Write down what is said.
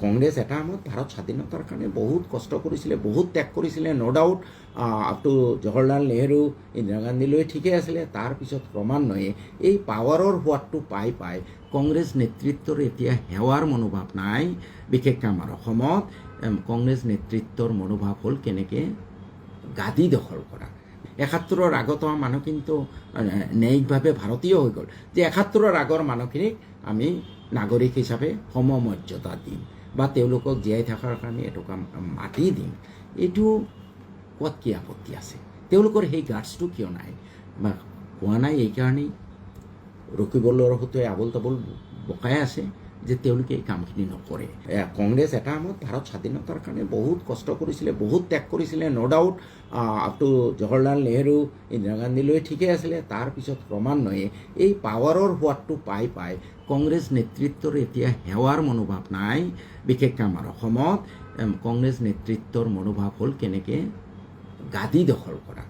কংগ্ৰেছ এটা সময়ত ভাৰত স্বাধীনতাৰ কাৰণে বহুত কষ্ট কৰিছিলে, বহুত ত্যাগ কৰিছিলে, no' doubt up to Jawaharlal Nehru, Indira গান্ধীলৈ ঠিকেই আছিলে। তাৰপিছত ক্ৰমান্বয়ে এই পাৱাৰৰ সোৱাদটো পাই কংগ্ৰেছ নেতৃত্বৰ এতিয়া সেৱাৰ মনোভাৱ নাই। বিশেষকৈ আমাৰ অসমত কংগ্ৰেছ নেতৃত্বৰ মনোভাৱ হ'ল কেনেকৈ গাদী দখল কৰা। ৭১ৰ আগত মানুহ কিন্তু ন্যায়িকভাৱে ভাৰতীয় হৈ গ'ল, যে ৭১ৰ আগৰ মানুহখিনিক আমি নাগৰিক হিচাপে সমমৰ্যাদা দিম বা তেওঁলোকক জীয়াই থকাৰ কাৰণে এটকা মাটি দিম। এইটো ক'ত কি আপত্তি আছে? তেওঁলোকৰ সেই গাৰ্ডছটো কিয় নাই বা হোৱা নাই? এইকাৰণেই ৰকিবুলৰ সৈতে আবোল তাবোল বকাই আছে যে তেওঁলোকে এই কামখিনি নকৰে। কংগ্ৰেছ এটা সময়ত ভাৰত স্বাধীনতাৰ কাৰণে বহুত কষ্ট কৰিছিলে, বহুত ত্যাগ কৰিছিলে, no' doubt up to Jawaharlal Nehru, Indira গান্ধীলৈ ঠিকেই আছিলে। তাৰপিছত ক্ৰমান্বয়ে এই পাৱাৰৰ সোৱাদটো পাই কংগ্ৰেছ নেতৃত্বৰ এতিয়া সেৱাৰ মনোভাৱ নাই। বিশেষকৈ আমাৰ অসমত কংগ্ৰেছ নেতৃত্বৰ মনোভাৱ হ'ল কেনেকৈ গাদী দখল কৰা।